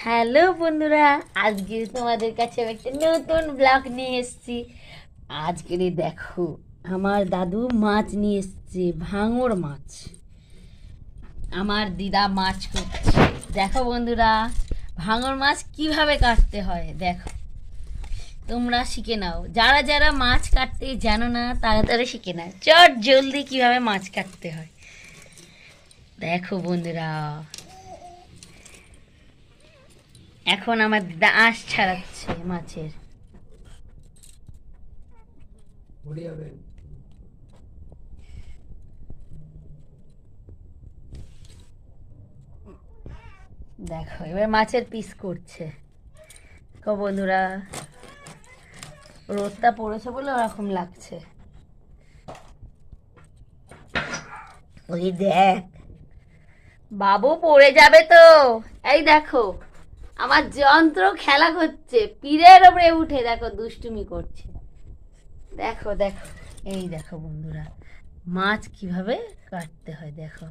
Hello বন্ধুরা, আজকে তোমাদের কাছে আমি একটা নতুন ব্লগ নিয়ে এসেছি। আজকে দেখো, আমার দাদু মাছ নিয়ে এসছে, ভাঙর মাছ। আমার দিদা মাছ করছে। দেখো বন্ধুরা, ভাঙর মাছ কিভাবে কাটতে হয় দেখো, তোমরা শিখে নাও। যারা যারা মাছ কাটতে জানো না তারা তারা শিখে নাও, চট জলদি কিভাবে মাছ কাটতে হয় দেখো বন্ধুরা। এখন আমার দিদা আঁশ ছাড়াচ্ছে মাছের। দেখো এবার মাছের পিস করছে। দেখো বন্ধুরা, রোদটা পড়েছে বলে ওরকম লাগছে। ওই দেখ, বাবু পড়ে যাবে তো। এই দেখো, আমার যন্ত্র খেলা করছে, পীরের ওপরে উঠে দেখো দুষ্টুমি করছে। দেখো দেখো, এই দেখো বন্ধুরা, মাছ কিভাবে কাটতে হয় দেখো।